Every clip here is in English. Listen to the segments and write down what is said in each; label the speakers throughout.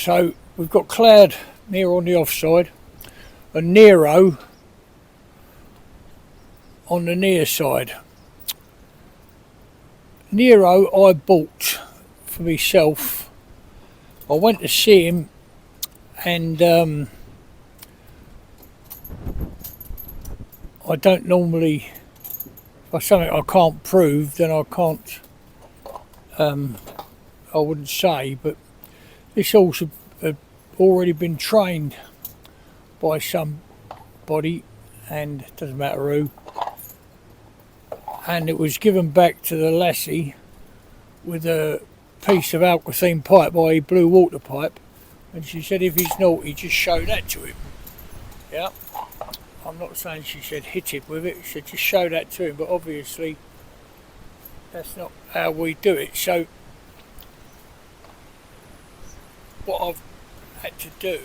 Speaker 1: So we've got Cloud Nero on the offside and Nero on the near side. Nero I bought for myself. I went to see him and I don't normally, if something I can't prove then I can't, I wouldn't say, but this horse had already been trained by somebody, and it doesn't matter who, and it was given back to the lassie with a piece of alkathene pipe, i.e. blue water pipe, and she said if he's naughty just show that to him. Yeah, I'm not saying she said hit him with it, she said just show that to him, but obviously that's not how we do it. So what I've had to do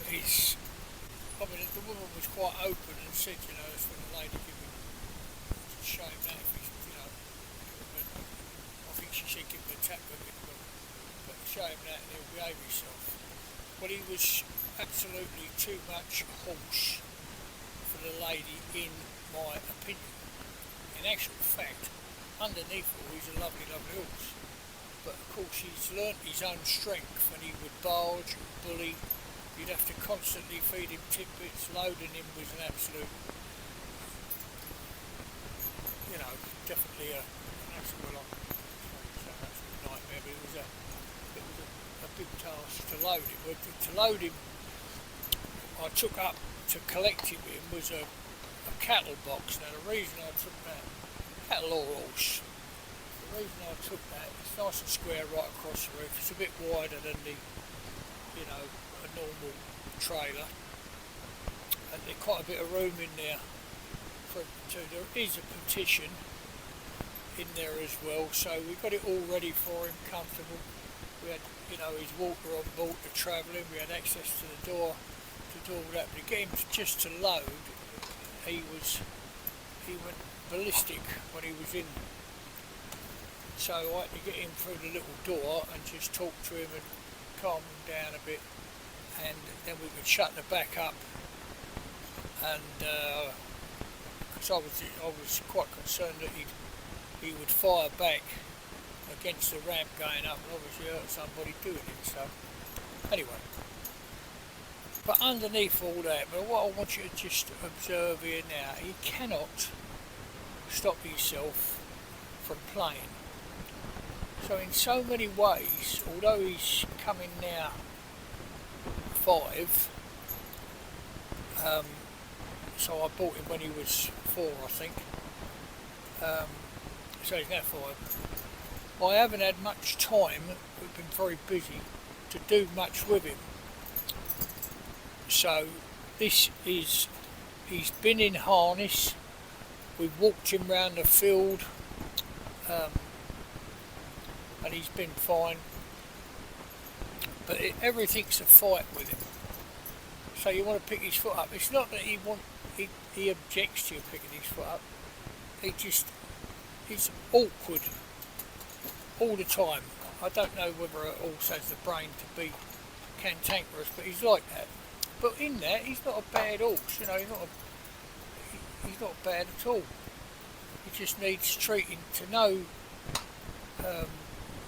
Speaker 1: is, I mean the woman was quite open and said, you know, it's when the lady give him, just show him that if he's, you know, I think she said give him a tap with it, but show him that and he'll behave himself. But he was absolutely too much horse for the lady in my opinion. In actual fact, underneath all he's a lovely, lovely horse. But of course he's learnt his own strength and he would barge and bully. You'd have to constantly feed him tidbits. Loading him was an absolute, you know, definitely an absolute nightmare, but it was a big task to load him. But to load him, I took up to collecting him was a cattle box. Now the reason I took that, cattle or horse, the reason I took that, it's nice and square right across the roof. It's a bit wider than the, you know, a normal trailer, and there's quite a bit of room in there for him to. There is a partition in there as well, so we got it all ready for him, comfortable. We had, you know, his water on board to travelling. We had access to the door to do all that. But to get him just to load, he went ballistic when he was in. So I had to get him through the little door and just talk to him and calm him down a bit, and then we could shut the back up. And because I was quite concerned that he would fire back against the ramp going up and obviously hurt somebody doing it. So anyway, but underneath all that, but what I want you to just observe here now, he cannot stop himself from playing. So in so many ways, although he's coming now 5, so I bought him when he was 4, I think, so he's now 5. I haven't had much time, we've been very busy, to do much with him. So this is, he's been in harness, we've walked him round the field, and he's been fine, but everything's a fight with him. So you want to pick his foot up. It's not that he objects to you picking his foot up. He's awkward all the time. I don't know whether a horse has the brain to be cantankerous, but he's like that. But in that, he's not a bad horse. You know, he's not bad at all. He just needs treating to know.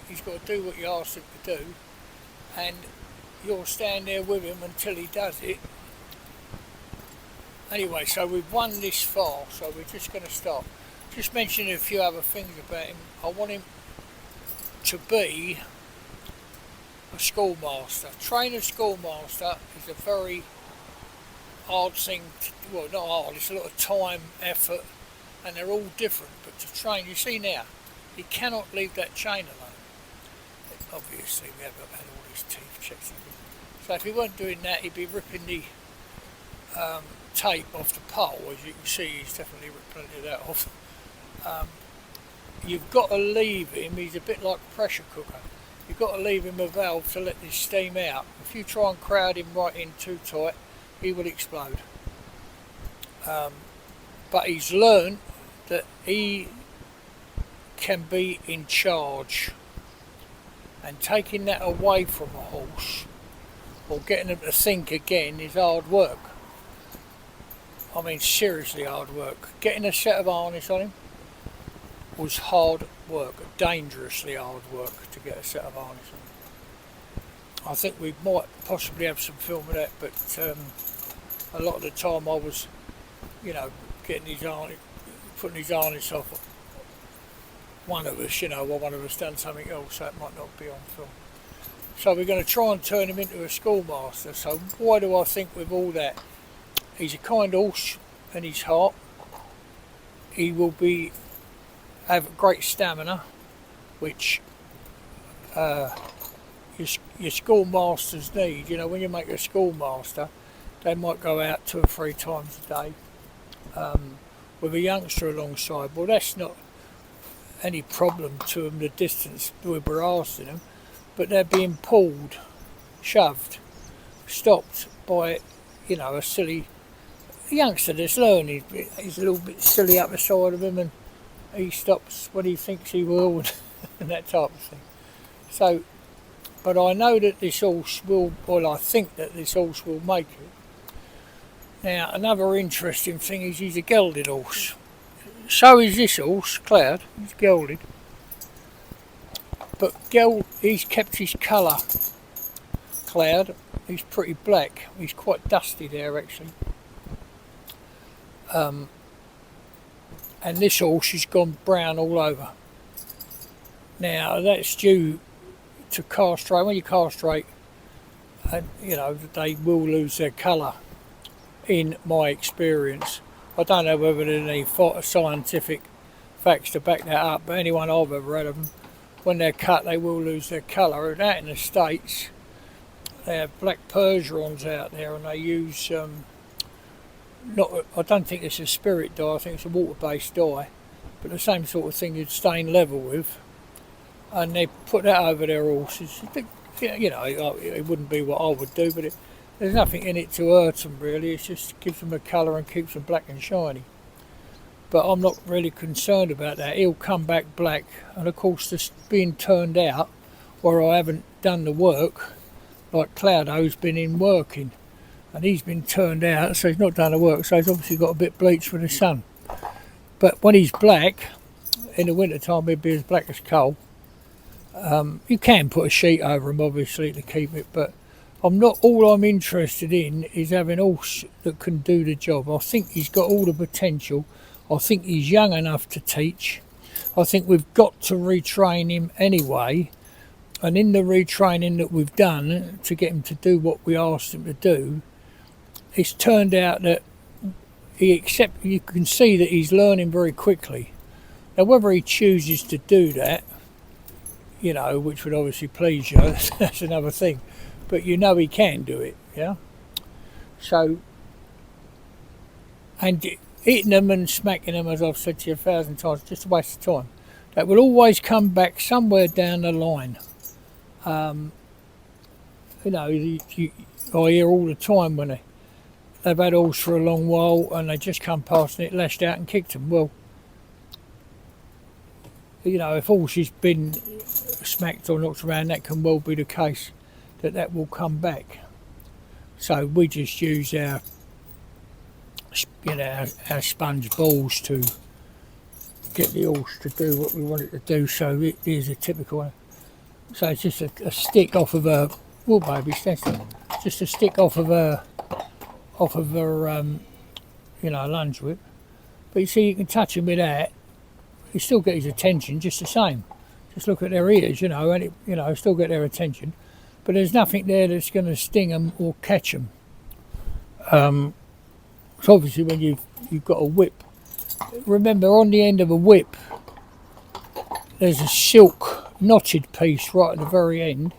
Speaker 1: He's got to do what you ask him to do, and you'll stand there with him until he does it. Anyway, so we've won this far, so we're just going to stop. Just mentioning a few other things about him. I want him to be a schoolmaster. Train a schoolmaster is a very hard thing well, not hard, it's a lot of time, effort, and they're all different. But to train, you see now, he cannot leave that chain alone. Obviously we haven't had all his teeth checked. So if he weren't doing that, he'd be ripping the tape off the pole. As you can see, he's definitely ripped plenty of that off. You've got to leave him, he's a bit like a pressure cooker. You've got to leave him a valve to let this steam out. If you try and crowd him right in too tight, he will explode. But he's learned that he can be in charge. and taking that away from a horse or getting them to think again is hard work. I mean, seriously hard work. Getting a set of harness on him was hard work, dangerously hard work to get a set of harness on. I think we might possibly have some film of that, but a lot of the time I was, getting his harness, putting his harness off one of us, while one of us done something else, that might not be on film. So we're going to try and turn him into a schoolmaster. So why do I think with all that? He's a kind horse in his heart. He will have great stamina, which your schoolmasters need. When you make a schoolmaster, they might go out 2 or 3 times a day with a youngster alongside. Well, that's not any problem to them, the distance we're asking them, but they're being pulled, shoved, stopped by, a silly youngster that's learning. He's a little bit silly up the side of him, and he stops when he thinks he will, and that type of thing. So, but I know that this horse will, well, I think that this horse will make it. Now, another interesting thing is he's a gelded horse. So is this horse, Cloud. He's gelded. But he's kept his colour, Cloud. He's pretty black. He's quite dusty there, actually. And this horse has gone brown all over. Now, that's due to castrate. When you castrate, and they will lose their colour, in my experience. I don't know whether there's any scientific facts to back that up, but anyone I've ever read of them, when they're cut, they will lose their colour. And out in the States, they have black Percherons out there, and they use I don't think it's a spirit dye. I think it's a water-based dye, but the same sort of thing you'd stain level with, and they put that over their horses. It wouldn't be what I would do, but there's nothing in it to hurt them really. It just gives them a colour and keeps them black and shiny. But I'm not really concerned about that. He'll come back black, and of course this being turned out where I haven't done the work, like Cloudo's been in working, and he's been turned out, so he's not done the work, so he's obviously got a bit bleached for the sun. But when he's black, in the winter time he'd be as black as coal. You can put a sheet over him obviously to keep it, but all I'm interested in is having a horse that can do the job. I think he's got all the potential. I think he's young enough to teach. I think we've got to retrain him anyway. And in the retraining that we've done to get him to do what we asked him to do, it's turned out that you can see that he's learning very quickly. Now whether he chooses to do that, which would obviously please you, that's another thing. But he can do it, yeah? So, and hitting them and smacking them, as I've said to you 1,000 times, just a waste of time. That will always come back somewhere down the line. I hear all the time when they've had horse for a long while and they just come past and it lashed out and kicked them. Well, if horse has been smacked or knocked around, that can well be the case. That will come back. So we just use our sponge balls to get the horse to do what we want it to do. So it is a typical one. So it's just a stick off of a baby, just a stick off of a lunge whip. But you see, you can touch him with that. You still get his attention just the same. Just look at their ears, and still get their attention. But there's nothing there that's going to sting them or catch them. So obviously when you've got a whip, remember on the end of a whip there's a silk knotted piece right at the very end.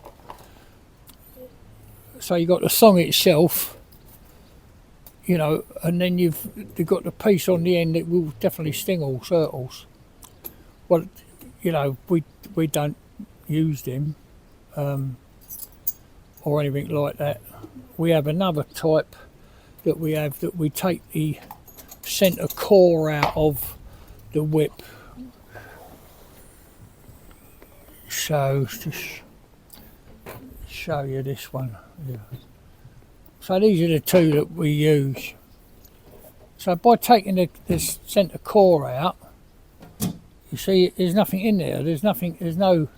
Speaker 1: So you've got the thong itself, and then you've got the piece on the end that will definitely sting horse, hurt horse. Well, we don't use them. Or anything like that. We have another type that we take the centre core out of the whip. So show you this one. Yeah. So these are the two that we use. So by taking the centre core out, you see there's nothing in there. There's no.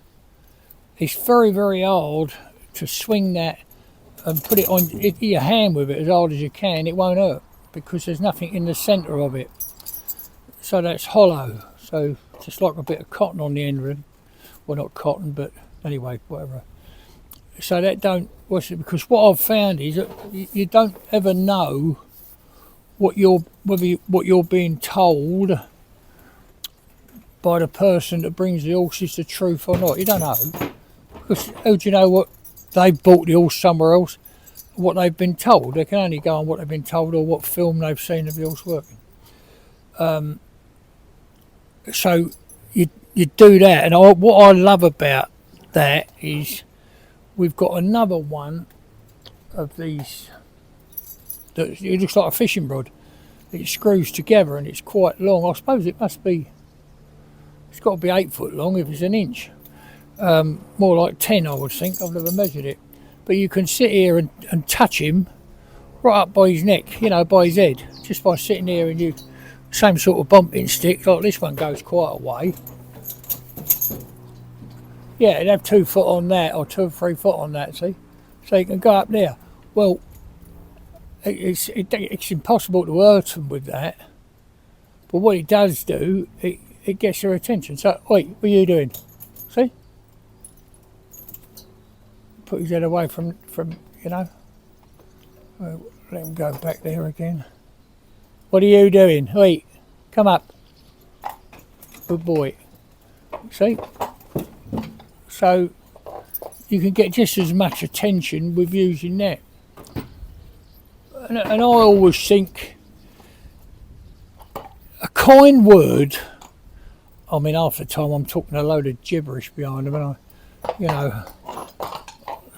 Speaker 1: It's very, very hard to swing that and put it on your hand with it as hard as you can. It won't hurt because there's nothing in the centre of it. So that's hollow. So just like a bit of cotton on the end of it. Well, not cotton, but anyway, whatever. So that don't. Because what I've found is that you don't ever know what you're being told by the person that brings the horse is the truth or not. You don't know. Because how do you know what they've bought the horse somewhere else, what they've been told? They can only go on what they've been told or what film they've seen of the horse working. So you do that, and what I love about that is we've got another one of these that it looks like a fishing rod. It screws together and it's quite long. I suppose it must be. It's got to be 8 foot long if it's an inch. More like 10, I would think. I've never measured it. But you can sit here and touch him right up by his neck, by his head, just by sitting here and you. Same sort of bumping stick, like this one goes quite a way. Yeah, it'd have 2 foot on that, or 2 or 3 foot on that, see? So you can go up there. Well, it's impossible to hurt them with that. But what it does do, it gets their attention. So, wait, what are you doing? See? Put his head away from Well, let him go back there again. What are you doing? Wait, come up. Good boy. See? So you can get just as much attention with using that. And I always think a kind word, I mean half the time I'm talking a load of gibberish behind them, and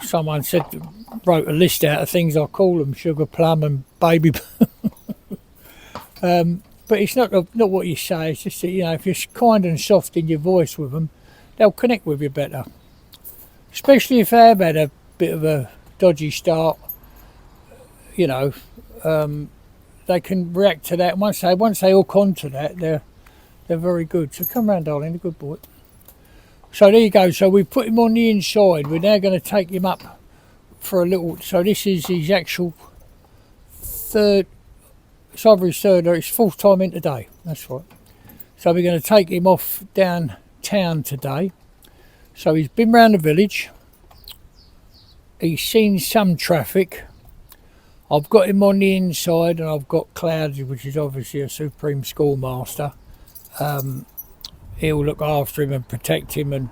Speaker 1: someone wrote a list out of things I call them, sugar plum and baby but it's not what you say. It's just that, if you're kind and soft in your voice with them, they'll connect with you better. Especially if they have had a bit of a dodgy start, they can react to that. And once they hook onto that, they're very good. So come round, darling, a good boy. So there you go. So we put him on the inside. We're now going to take him up for a little. So this is his actual third. It's either his third or his fourth time in today. That's right. So we're going to take him off downtown today. So he's been round the village. He's seen some traffic. I've got him on the inside, and I've got Cloudy, which is obviously a supreme schoolmaster. He'll look after him and protect him, and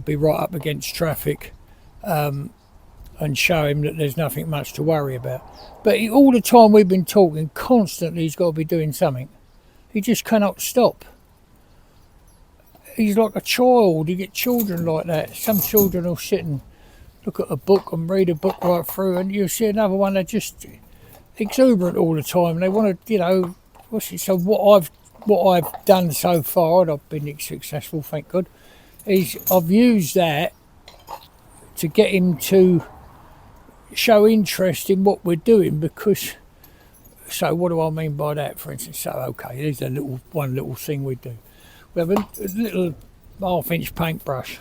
Speaker 1: be right up against traffic, and show him that there's nothing much to worry about. But all the time we've been talking, constantly he's got to be doing something. He just cannot stop. He's like a child. You get children like that. Some children will sit and look at a book and read a book right through, and you'll see another one that's just exuberant all the time. And they want to, So what I've done so far, and I've been successful, thank God, is I've used that to get him to show interest in what we're doing. Because, so what do I mean by that? For instance, so okay, here's one little thing we do. We have a little 1/2 inch paintbrush,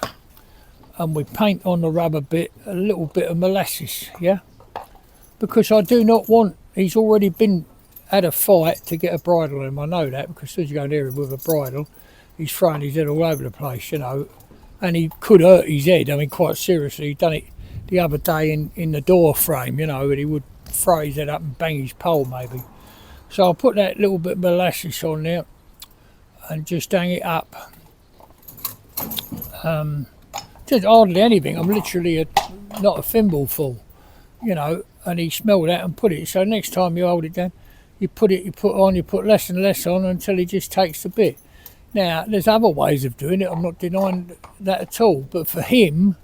Speaker 1: and we paint on the rubber bit a little bit of molasses, yeah? Because I do not want, he's already had a fight to get a bridle on him. I know that, because as soon as you go near him with a bridle, he's throwing his head all over the place, and he could hurt his head. I mean, quite seriously. He done it the other day in the door frame, and he would throw his head up and bang his pole maybe. So I'll put that little bit of molasses on there and just hang it up. Just hardly anything. I'm literally not a thimble full, and he smelled that and put it. So next time you hold it down, you put less and less on until he just takes the bit. Now, there's other ways of doing it. I'm not denying that at all. But for him,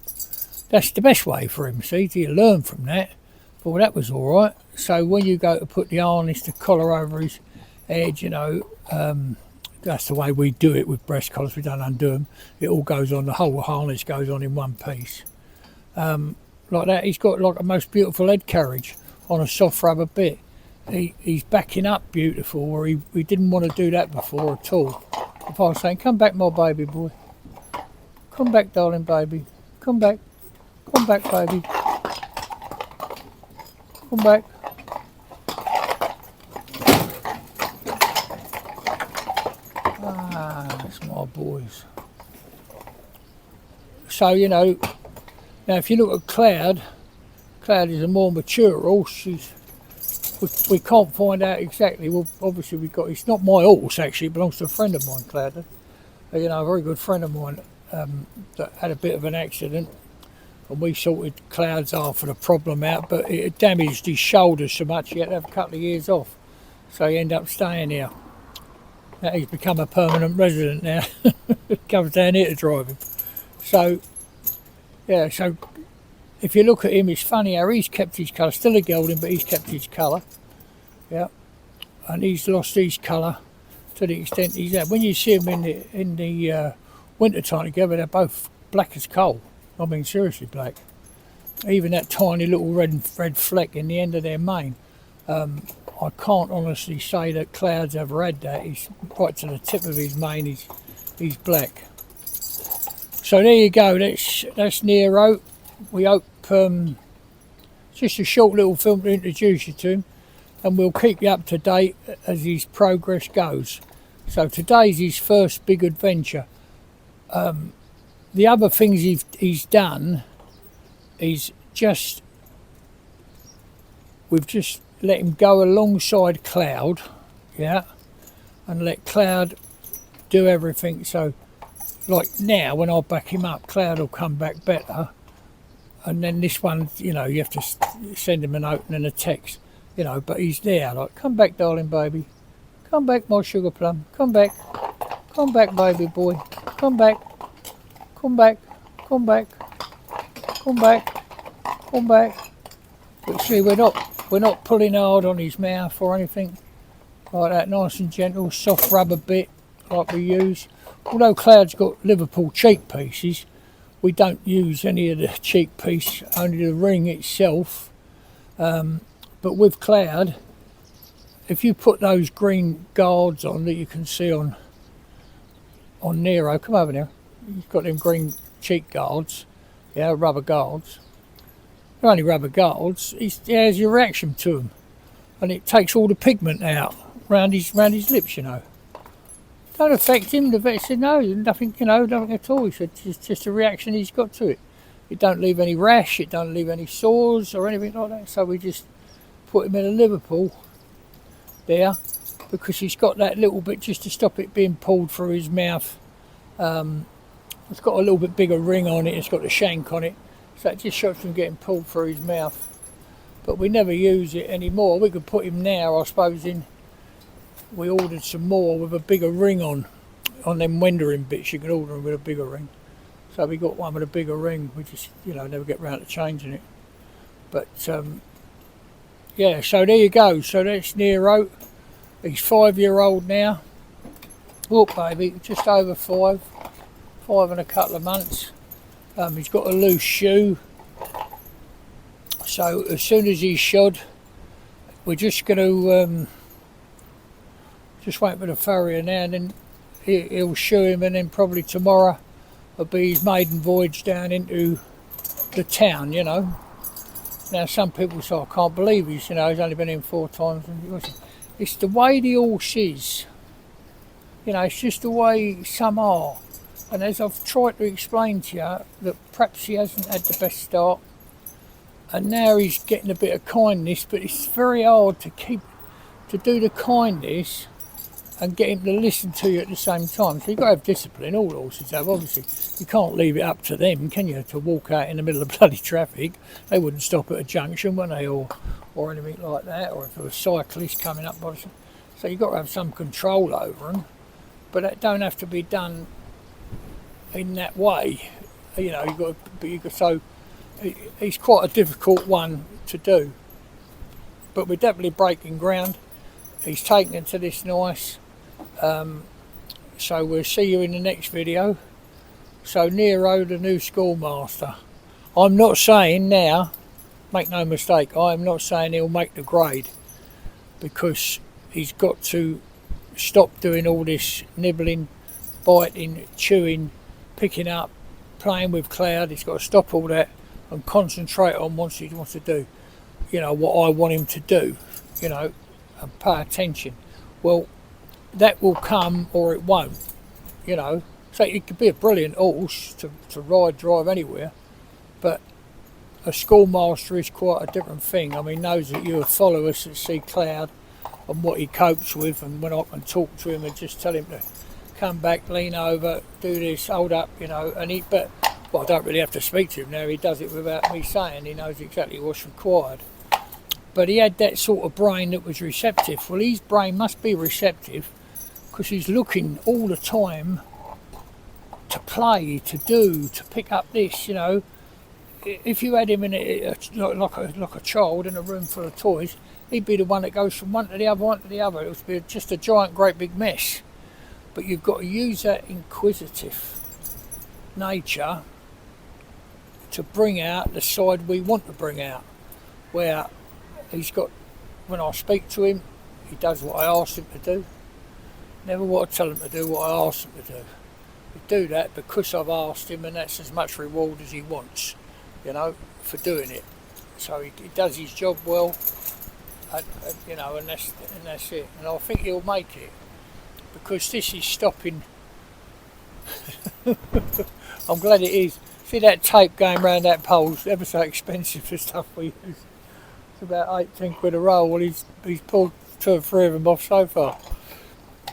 Speaker 1: that's the best way for him. See, you learn from that. Well, that was all right. So when you go to put the harness, the collar over his head, that's the way we do it with breast collars. We don't undo them. It all goes on. The whole harness goes on in one piece. like that. He's got like a most beautiful head carriage on a soft rubber bit. He's backing up beautiful, where he didn't want to do that before at all. If I was saying, come back, my baby boy. Come back, darling baby. Come back. Come back, baby. Come back. Ah, that's my boys. So, you know, now if you look at Cloud is a more mature horse. We can't find out exactly. Well, obviously it's not my horse actually, it belongs to a friend of mine, Cloud. You know, a very good friend of mine that had a bit of an accident, and we sorted Cloud's half of the problem out, but it had damaged his shoulders so much he had to have a couple of years off. So he ended up staying here. Now he's become a permanent resident now. Comes down here to drive him. So, yeah, so if you look at him, it's funny how he's kept his colour. Still a gelding, but he's kept his colour. Yeah. And he's lost his colour to the extent he's had. When you see him in the winter time together, they're both black as coal. I mean, seriously black. Even that tiny little red fleck in the end of their mane. I can't honestly say that Cloud's ever had that. He's right to the tip of his mane. He's black. So there you go. That's Nero. We hope just a short little film to introduce you to him, and we'll keep you up to date as his progress goes. So today's his first big adventure. The other things he's done is we've just let him go alongside Cloud, yeah, and let Cloud do everything. So like now when I back him up, Cloud will come back better. And then this one, you know, you have to send him a note and a text, you know, but he's there, like, come back, darling baby. Come back, my sugar plum. Come back. Come back, baby boy. Come back. Come back. Come back. Come back. Come back. But see, we're not pulling hard on his mouth or anything like that. Nice and gentle, soft rubber bit like we use. Although Cloud's got Liverpool cheek pieces, we don't use any of the cheek piece, only the ring itself. But with Cloud, if you put those green guards on that you can see on Nero, come over now, he's got them green cheek guards, yeah, rubber guards. They're only rubber guards. He has your reaction to them, and it takes all the pigment out round his lips, you know. Don't affect him. The vet said no, nothing, you know, nothing at all. He said it's just a reaction he's got to it. It don't leave any rash, it don't leave any sores or anything like that. So we just put him in a Liverpool there, because he's got that little bit just to stop it being pulled through his mouth. It's got a little bit bigger ring on it, it's got a shank on it, so it just stops him getting pulled through his mouth. But we never use it anymore. We could put him now, I suppose, in. We ordered some more with a bigger ring on them wendering bits. You can order them with a bigger ring. So we got one with a bigger ring. We just, you know, never get round to changing it. But yeah, so there you go. So that's Nero. He's 5-year-old now. Look, baby, just over 5 and a couple of months. He's got a loose shoe. So as soon as he's shod, we're just going to just wait for the farrier now, and then he'll shoe him, and then probably tomorrow will be his maiden voyage down into the town, you know. Now some people say, I can't believe he's only been in 4 times. It's the way the horse is, you know, it's just the way some are. And as I've tried to explain to you, that perhaps he hasn't had the best start, and now he's getting a bit of kindness, but it's very hard to do the kindness and get him to listen to you at the same time. So you've got to have discipline, all horses have, obviously. You can't leave it up to them, can you, to walk out in the middle of bloody traffic. They wouldn't stop at a junction, wouldn't they, or anything like that, or if there was a cyclist coming up by the... So you've got to have some control over them, but that don't have to be done in that way. You know, so it's quite a difficult one to do. But we're definitely breaking ground. He's taken it to this nice. So we'll see you in the next video. So Nero, the new schoolmaster. I'm not saying now, make no mistake, I'm not saying he'll make the grade, because he's got to stop doing all this nibbling, biting, chewing, picking up, playing with cloud. He's got to stop all that and concentrate on what he wants to do. You know, what I want him to do, you know, and pay attention. Well, that will come or it won't, you know. So it could be a brilliant horse to ride, drive anywhere, but a schoolmaster is quite a different thing. I mean, those that you follow us that see Cloud and what he copes with, and when I can talk to him and just tell him to come back, lean over, do this, hold up, you know, but well, I don't really have to speak to him now. He does it without me saying. He knows exactly what's required. But he had that sort of brain that was receptive. Well, his brain must be receptive because he's looking all the time to play, to do, to pick up this, you know. If you had him in like a child in a room full of toys, he'd be the one that goes from one to the other. It would be just a giant, great big mess. But you've got to use that inquisitive nature to bring out the side we want to bring out. Where he's got, when I speak to him, he does what I ask him to do. Never what I tell him to do, what I ask him to do. He do that because I've asked him, and that's as much reward as he wants, you know, for doing it. So he does his job well, you know, and that's it. And I think he'll make it, because this is stopping. I'm glad it is. See that tape going around that pole's ever so expensive for stuff we use. It's about 18 quid a roll. Well, he's pulled 2 or 3 of them off so far.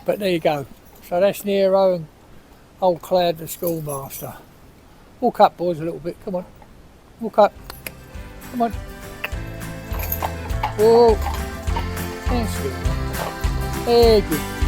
Speaker 1: But there you go. So that's Nero and old Cloud the schoolmaster. Walk up, boys, a little bit. Come on. Walk up. Come on. Whoa. That's good. Very good.